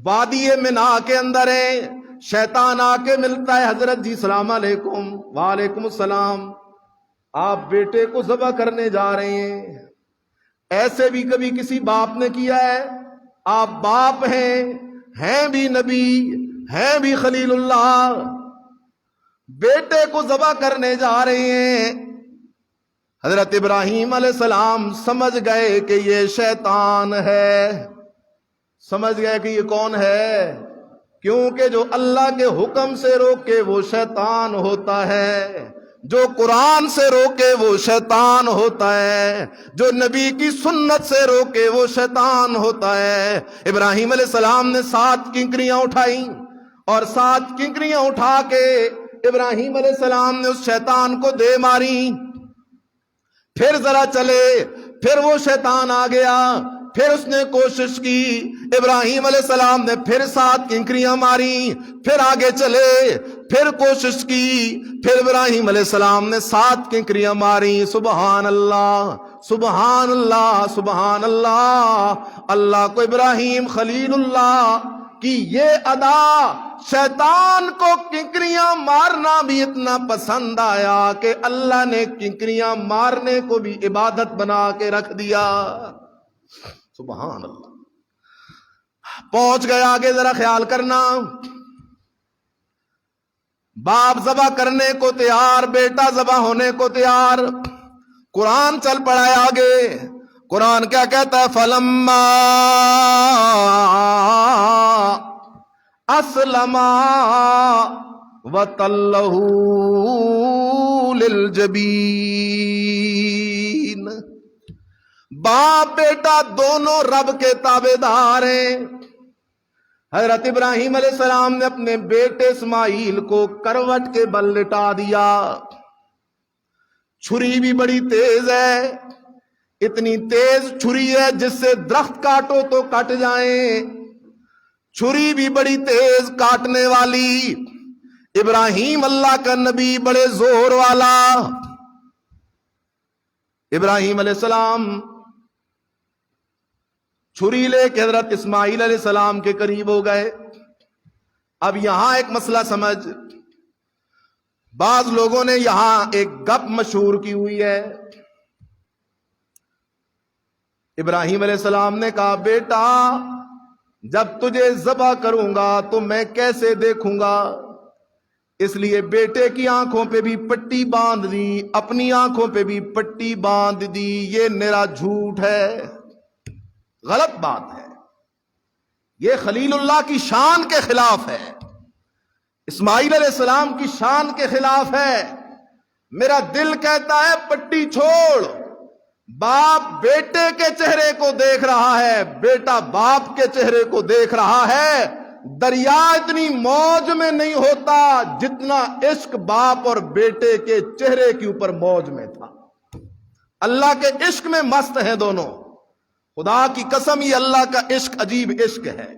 Speaker 1: وادی منا کے اندر ہیں، شیطان آ کے ملتا ہے، حضرت جی السلام علیکم، وعلیکم السلام، آپ بیٹے کو ذبح کرنے جا رہے ہیں۔ ایسے بھی کبھی کسی باپ نے کیا ہے؟ آپ باپ ہیں بھی نبی، ہیں بھی خلیل اللہ، بیٹے کو ذبح کرنے جا رہے ہیں۔ حضرت ابراہیم علیہ السلام سمجھ گئے کہ یہ شیطان ہے، سمجھ گئے کہ یہ کون ہے، کیونکہ جو اللہ کے حکم سے روکے وہ شیطان ہوتا ہے، جو قرآن سے روکے وہ شیطان ہوتا ہے، جو نبی کی سنت سے روکے وہ شیطان ہوتا ہے۔ ابراہیم علیہ السلام نے 7 کنکریاں اٹھائیں، اور 7 کنکریاں اٹھا کے ابراہیم علیہ السلام نے اس شیطان کو دے ماری۔ پھر ذرا چلے، پھر وہ شیطان آ گیا، پھر اس نے کوشش کی، ابراہیم علیہ السلام نے پھر 7 کنکریاں ماری، پھر آگے چلے، پھر کوشش کی، پھر ابراہیم علیہ السلام نے 7 کنکریاں ماری۔ سبحان اللہ، سبحان اللہ، سبحان اللہ۔ اللہ کو ابراہیم خلیل اللہ کی یہ ادا، شیطان کو کنکریاں مارنا بھی اتنا پسند آیا کہ اللہ نے کنکریاں مارنے کو بھی عبادت بنا کے رکھ دیا۔ سبحان اللہ۔ پہنچ گئے آگے، ذرا خیال کرنا، باپ ذبح کرنے کو تیار، بیٹا ذبح ہونے کو تیار، قرآن چل پڑا ہے آگے۔ قرآن کیا کہتا ہے؟ فلما اسلما وتلہ للجبین، باپ بیٹا دونوں رب کے تابعدار ہیں۔ حضرت ابراہیم علیہ السلام نے اپنے بیٹے اسماعیل کو کروٹ کے بل لٹا دیا۔ چھری بھی بڑی تیز ہے، اتنی تیز چھری ہے جس سے درخت کاٹو تو کٹ جائیں، چھری بھی بڑی تیز کاٹنے والی۔ ابراہیم اللہ کا نبی، بڑے زور والا۔ ابراہیم علیہ السلام چھری لے کے حضرت اسماعیل علیہ السلام کے قریب ہو گئے۔ اب یہاں ایک مسئلہ سمجھ، بعض لوگوں نے یہاں ایک گپ مشہور کی ہوئی ہے۔ ابراہیم علیہ السلام نے کہا بیٹا جب تجھے ذبح کروں گا تو میں کیسے دیکھوں گا، اس لیے بیٹے کی آنکھوں پہ بھی پٹی باندھ دی، اپنی آنکھوں پہ بھی پٹی باندھ دی۔ یہ نرا جھوٹ ہے، غلط بات ہے، یہ خلیل اللہ کی شان کے خلاف ہے، اسماعیل علیہ السلام کی شان کے خلاف ہے۔ میرا دل کہتا ہے پٹی چھوڑ، باپ بیٹے کے چہرے کو دیکھ رہا ہے، بیٹا باپ کے چہرے کو دیکھ رہا ہے۔ دریا اتنی موج میں نہیں ہوتا جتنا عشق باپ اور بیٹے کے چہرے کے اوپر موج میں تھا۔ اللہ کے عشق میں مست ہیں دونوں، خدا کی قسم یہ اللہ کا عشق عجیب عشق ہے۔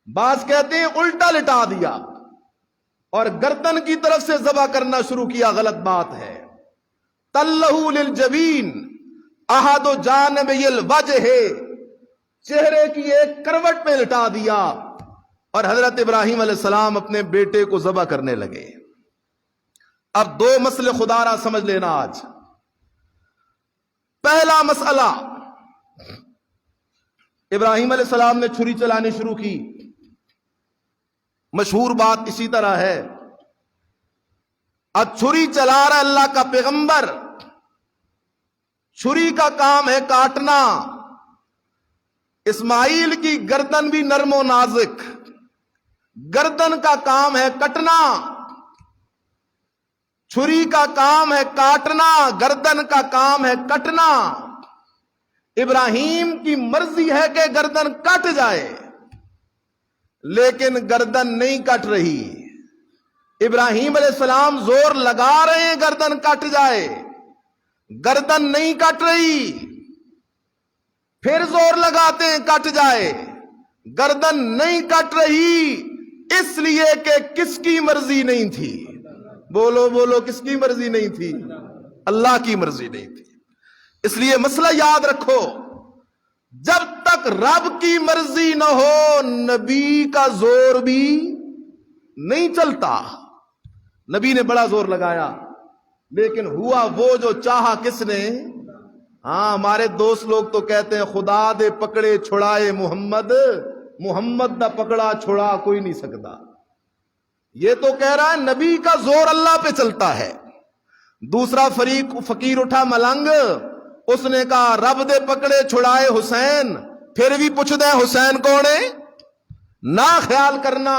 Speaker 1: بعض کہتے ہیں الٹا لٹا دیا اور گردن کی طرف سے ذبح کرنا شروع کیا، غلط بات ہے۔ تلہ للجبین احد جانبی الوجہ، چہرے کی ایک کروٹ پہ لٹا دیا، اور حضرت ابراہیم علیہ السلام اپنے بیٹے کو ذبح کرنے لگے۔ اب 2 مسئلے خدا را سمجھ لینا آج۔ پہلا مسئلہ، ابراہیم علیہ السلام نے چھری چلانی شروع کی۔ مشہور بات اسی طرح ہے، اب چھری چلا رہا اللہ کا پیغمبر، چھری کا کام ہے کاٹنا، اسماعیل کی گردن بھی نرم و نازک، گردن کا کام ہے کٹنا، چھری کا کام ہے کاٹنا، گردن کا کام ہے کٹنا۔ ابراہیم کی مرضی ہے کہ گردن کٹ جائے، لیکن گردن نہیں کٹ رہی۔ ابراہیم علیہ السلام زور لگا رہے ہیں گردن کٹ جائے، گردن نہیں کٹ رہی، پھر زور لگاتے ہیں کٹ جائے، گردن نہیں کٹ رہی، اس لیے کہ کس کی مرضی نہیں تھی؟ بولو بولو، کس کی مرضی نہیں تھی؟ اللہ کی مرضی نہیں تھی۔ اس لیے مسئلہ یاد رکھو، جب تک رب کی مرضی نہ ہو نبی کا زور بھی نہیں چلتا. نبی نے بڑا زور لگایا لیکن ہوا وہ جو چاہا کس نے. ہاں ہمارے دوست لوگ تو کہتے ہیں خدا دے پکڑے چھڑائے محمد، محمد دا پکڑا چھڑا کوئی نہیں سکتا. یہ تو کہہ رہا ہے نبی کا زور اللہ پہ چلتا ہے. دوسرا فریق فقیر اٹھا ملنگ، اس نے کہا رب دے پکڑے چھڑائے حسین. پھر بھی پوچھ دیں حسین کون ہے؟ نہ خیال کرنا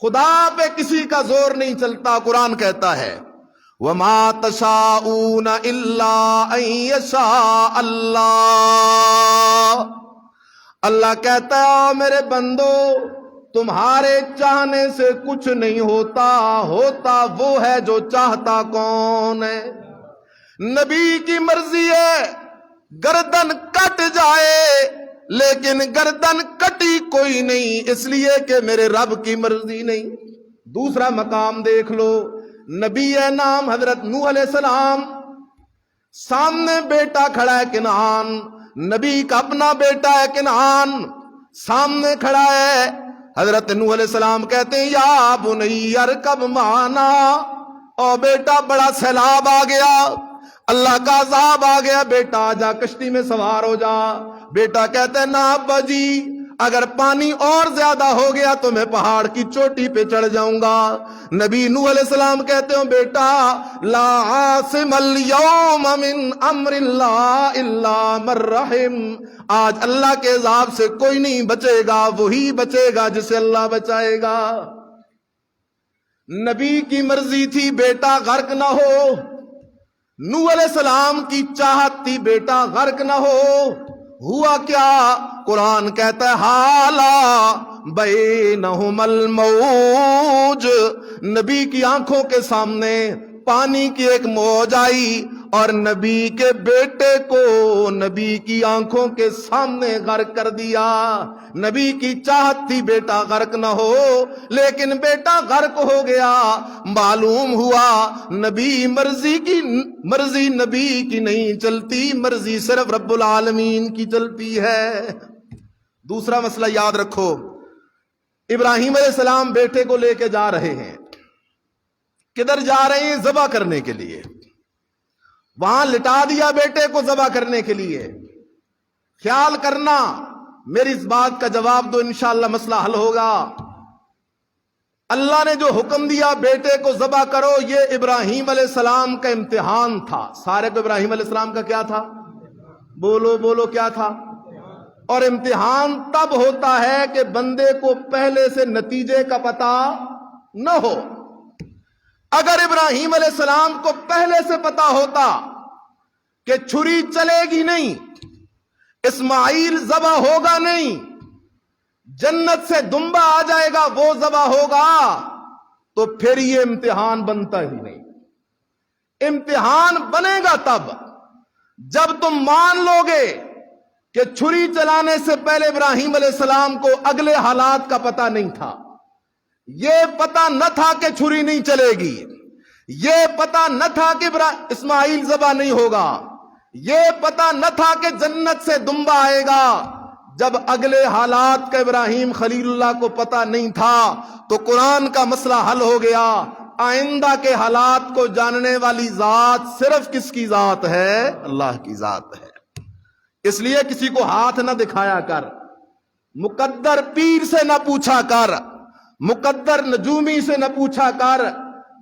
Speaker 1: خدا پہ کسی کا زور نہیں چلتا. قرآن کہتا ہے وَمَا تَشَاءُونَ إِلَّا أَن يَشَاءَ اللَّهُ. اللہ کہتا ہے میرے بندو تمہارے چاہنے سے کچھ نہیں ہوتا، ہوتا وہ ہے جو چاہتا کون ہے. نبی کی مرضی ہے گردن کٹ جائے لیکن گردن کٹی کوئی نہیں، اس لیے کہ میرے رب کی مرضی نہیں. دوسرا مقام دیکھ لو، نبی نام حضرت نوح علیہ السلام، سامنے بیٹا کھڑا ہے کنعان، نبی کا اپنا بیٹا ہے کنعان سامنے کھڑا ہے. حضرت نوح علیہ السلام کہتے ہیں یا بنی ارکب معنا، او بیٹا بڑا سیلاب آ گیا، اللہ کا عذاب آ گیا، بیٹا آجا کشتی میں سوار ہو جا. بیٹا کہتے ہیں نہ ابا جی اگر پانی اور زیادہ ہو گیا تو میں پہاڑ کی چوٹی پہ چڑھ جاؤں گا. نبی نوح علیہ السلام کہتے ہیں بیٹا لا عاصم اليوم من امر اللہ الا من رحم، آج اللہ کے عذاب سے کوئی نہیں بچے گا، وہی بچے گا جسے اللہ بچائے گا. نبی کی مرضی تھی بیٹا غرق نہ ہو، نوح علیہ السلام کی چاہت تھی بیٹا غرق نہ ہو. ہوا کیا؟ قرآن کہتا ہے حالا بینہم الموج، نبی کی آنکھوں کے سامنے پانی کی ایک موج آئی اور نبی کے بیٹے کو نبی کی آنکھوں کے سامنے غرق کر دیا. نبی کی چاہت تھی بیٹا غرق نہ ہو لیکن بیٹا غرق ہو گیا. معلوم ہوا نبی مرضی نبی کی نہیں چلتی، مرضی صرف رب العالمین کی چلتی ہے. دوسرا مسئلہ یاد رکھو، ابراہیم علیہ السلام بیٹے کو لے کے جا رہے ہیں. کدھر جا رہے ہیں؟ ذبح کرنے کے لیے. وہاں لٹا دیا بیٹے کو ذبح کرنے کے لیے. خیال کرنا میری اس بات کا جواب دو، انشاءاللہ مسئلہ حل ہوگا. اللہ نے جو حکم دیا بیٹے کو ذبح کرو، یہ ابراہیم علیہ السلام کا امتحان تھا. سارے کو ابراہیم علیہ السلام کا کیا تھا؟ بولو بولو کیا تھا؟ اور امتحان تب ہوتا ہے کہ بندے کو پہلے سے نتیجے کا پتہ نہ ہو. اگر ابراہیم علیہ السلام کو پہلے سے پتا ہوتا کہ چھری چلے گی نہیں، اسماعیل ذبح ہوگا نہیں، جنت سے دمبا آ جائے گا وہ ذبح ہوگا، تو پھر یہ امتحان بنتا ہی نہیں. امتحان بنے گا تب جب تم مان لو گے کہ چھری چلانے سے پہلے ابراہیم علیہ السلام کو اگلے حالات کا پتہ نہیں تھا. یہ پتہ نہ تھا کہ چھری نہیں چلے گی، یہ پتہ نہ تھا کہ اسماعیل ذبح نہیں ہوگا، یہ پتہ نہ تھا کہ جنت سے دمبا آئے گا. جب اگلے حالات کا ابراہیم خلیل اللہ کو پتہ نہیں تھا تو قرآن کا مسئلہ حل ہو گیا. آئندہ کے حالات کو جاننے والی ذات صرف کس کی ذات ہے؟ اللہ کی ذات ہے. اس لیے کسی کو ہاتھ نہ دکھایا کر، مقدر پیر سے نہ پوچھا کر، مقدر نجومی سے نہ پوچھا کر.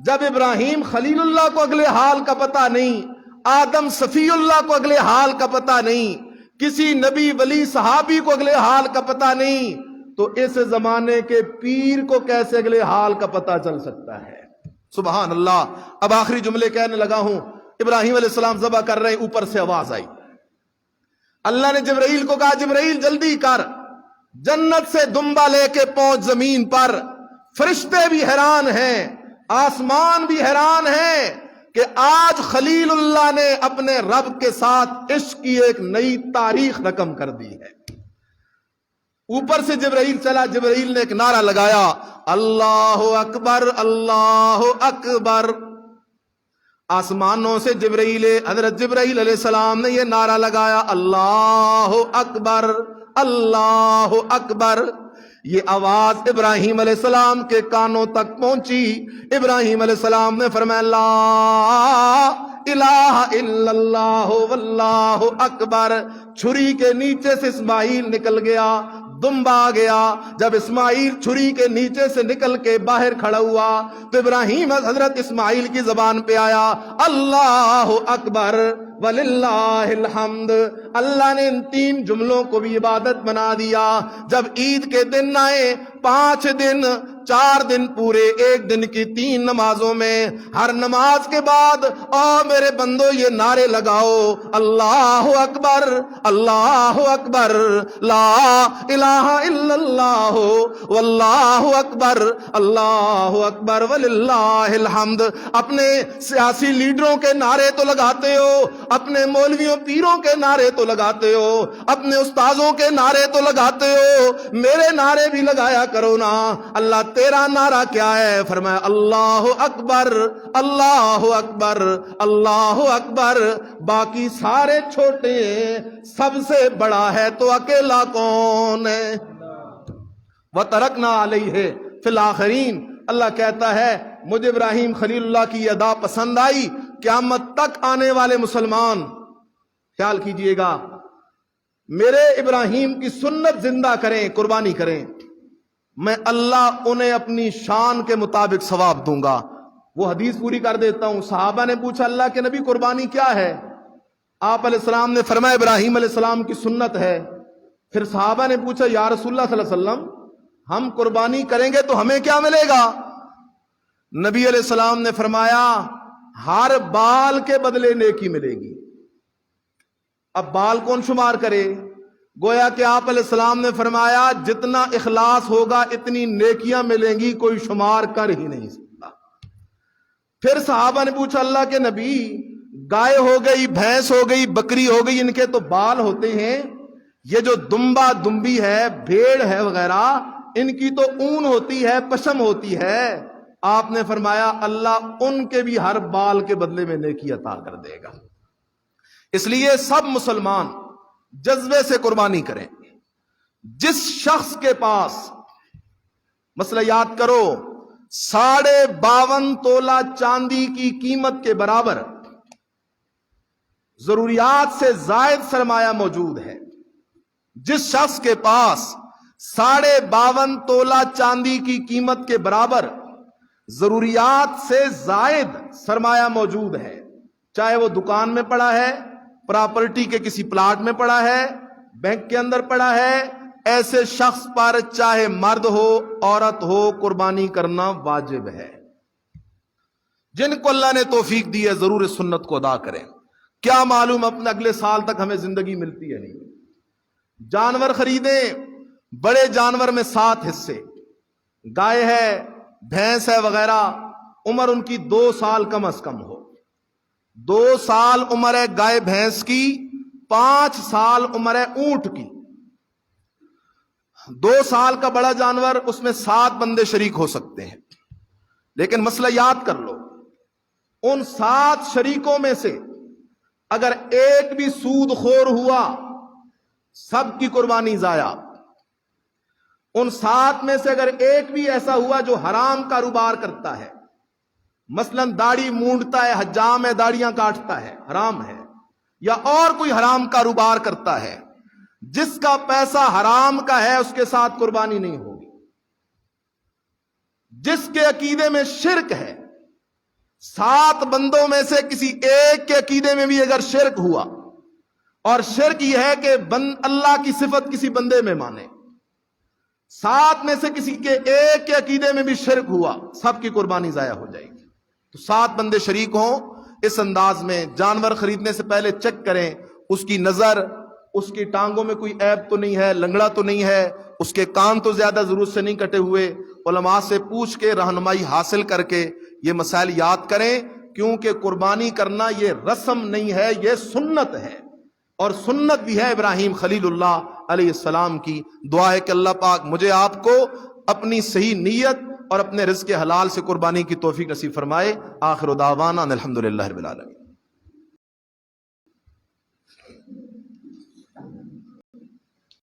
Speaker 1: جب ابراہیم خلیل اللہ کو اگلے حال کا پتہ نہیں، آدم صفی اللہ کو اگلے حال کا پتہ نہیں، کسی نبی ولی صحابی کو اگلے حال کا پتہ نہیں، تو اس زمانے کے پیر کو کیسے اگلے حال کا پتہ چل سکتا ہے؟ سبحان اللہ. اب آخری جملے کہنے لگا ہوں. ابراہیم علیہ السلام ذبح کر رہے ہیں، اوپر سے آواز آئی. اللہ نے جبرائیل کو کہا جبرائیل جلدی کر، جنت سے دمبا لے کے پہنچ زمین پر. فرشتے بھی حیران ہیں، آسمان بھی حیران ہیں کہ آج خلیل اللہ نے اپنے رب کے ساتھ عشق کی ایک نئی تاریخ رقم کر دی ہے. اوپر سے جبرائیل چلا، جبرائیل نے ایک نعرہ لگایا اللہ اکبر اللہ اکبر. آسمانوں سے حضرت جبرائیل علیہ السلام نے یہ نعرہ لگایا اللہ اکبر اللہ اکبر. یہ آواز ابراہیم علیہ السلام کے کانوں تک پہنچی. ابراہیم علیہ السلام نے فرمایا لا الہ الا اللہ واللہ اکبر. چھری کے نیچے سے اسماعیل نکل گیا، دمبا آ گیا. جب اسماعیل چھری کے نیچے سے نکل کے باہر کھڑا ہوا تو ابراہیم حضرت اسماعیل کی زبان پہ آیا اللہ اکبر وللہ الحمد. اللہ نے ان 3 جملوں کو بھی عبادت بنا دیا. جب عید کے دن آئے، 5 دن 4 دن پورے، 1 دن کی 3 نمازوں میں ہر نماز کے بعد میرے بندو یہ نعرے لگاؤ اللہ اکبر اللہ اکبر لا الہ الا اللہ واللہ اکبر اللہ اکبر وللہ الحمد. اپنے سیاسی لیڈروں کے نعرے تو لگاتے ہو، اپنے مولویوں پیروں کے نعرے تو لگاتے ہو، اپنے استاذوں کے نعرے تو لگاتے ہو، میرے نعرے بھی لگایا کرو نا. اللہ تیرا نعرہ کیا ہے؟ فرمایا اللہ اکبر اللہ اکبر اللہ اکبر. باقی سارے چھوٹے ہیں، سب سے بڑا ہے تو اکیلا کون ہے؟ وَتَرَكْنَا عَلَيْهِ فِي الْآخِرِينَ. اللہ کہتا ہے مجھے ابراہیم خلیل اللہ کی یہ ادا پسند آئی. قیامت تک آنے والے مسلمان خیال کیجئے گا، میرے ابراہیم کی سنت زندہ کریں، قربانی کریں، میں اللہ انہیں اپنی شان کے مطابق ثواب دوں گا. وہ حدیث پوری کر دیتا ہوں. صحابہ نے پوچھا اللہ کے نبی قربانی کیا ہے؟ آپ علیہ السلام نے فرمایا ابراہیم علیہ السلام کی سنت ہے. پھر صحابہ نے پوچھا یا رسول اللہ صلی اللہ علیہ وسلم ہم قربانی کریں گے تو ہمیں کیا ملے گا؟ نبی علیہ السلام نے فرمایا ہر بال کے بدلے نیکی ملے گی. اب بال کون شمار کرے؟ گویا کہ آپ علیہ السلام نے فرمایا جتنا اخلاص ہوگا اتنی نیکیاں ملیں گی، کوئی شمار کر ہی نہیں سکتا. پھر صحابہ نے پوچھا اللہ کے نبی گائے ہو گئی، بھینس ہو گئی، بکری ہو گئی، ان کے تو بال ہوتے ہیں، یہ جو دمبا دمبی ہے، بھیڑ ہے وغیرہ، ان کی تو اون ہوتی ہے، پشم ہوتی ہے. آپ نے فرمایا اللہ ان کے بھی ہر بال کے بدلے میں نیکی عطا کر دے گا. اس لیے سب مسلمان جذبے سے قربانی کریں. جس شخص کے پاس مسئلہ یاد کرو 52.5 تولہ چاندی کی قیمت کے برابر ضروریات سے زائد سرمایہ موجود ہے، جس شخص کے پاس 52.5 تولہ چاندی کی قیمت کے برابر ضروریات سے زائد سرمایہ موجود ہے، چاہے وہ دکان میں پڑا ہے، پراپرٹی کے کسی پلاٹ میں پڑا ہے، بینک کے اندر پڑا ہے، ایسے شخص پر چاہے مرد ہو عورت ہو قربانی کرنا واجب ہے. جن کو اللہ نے توفیق دی ہے ضرور اس سنت کو ادا کریں. کیا معلوم اپنے اگلے سال تک ہمیں زندگی ملتی ہے نہیں. جانور خریدیں، بڑے جانور میں 7 حصے، گائے ہے، بھینس ہے وغیرہ، عمر ان کی 2 سال کم از کم ہو. 2 سال عمر ہے گائے بھینس کی، 5 سال عمر ہے اونٹ کی. 2 سال کا بڑا جانور، اس میں 7 بندے شریک ہو سکتے ہیں. لیکن مسئلہ یاد کر لو، ان 7 شریکوں میں سے اگر ایک بھی سود خور ہوا سب کی قربانی ضائع. ان 7 میں سے اگر ایک بھی ایسا ہوا جو حرام کاروبار کرتا ہے، مثلا داڑھی مونڈتا ہے، حجام ہے، داڑیاں کاٹتا ہے، حرام ہے، یا اور کوئی حرام کاروبار کرتا ہے، جس کا پیسہ حرام کا ہے اس کے ساتھ قربانی نہیں ہوگی. جس کے عقیدے میں شرک ہے، 7 بندوں میں سے کسی ایک کے عقیدے میں بھی اگر شرک ہوا، اور شرک یہ ہے کہ اللہ کی صفت کسی بندے میں مانے، 7 میں سے کسی کے ایک کے عقیدے میں بھی شرک ہوا، سب کی قربانی ضائع ہو جائے گی. تو 7 بندے شریک ہوں. اس انداز میں جانور خریدنے سے پہلے چیک کریں اس کی نظر، اس کی ٹانگوں میں کوئی عیب تو نہیں ہے، لنگڑا تو نہیں ہے، اس کے کان تو زیادہ ضرورت سے نہیں کٹے ہوئے. علماء سے پوچھ کے رہنمائی حاصل کر کے یہ مسائل یاد کریں، کیونکہ قربانی کرنا یہ رسم نہیں ہے، یہ سنت ہے، اور سنت بھی ہے ابراہیم خلیل اللہ علیہ السلام کی. دعا ہے کہ اللہ پاک مجھے آپ کو اپنی صحیح نیت اور اپنے رزق حلال سے قربانی کی توفیق نصیب فرمائے. آخر دعوانا الحمدللہ رب العالمین.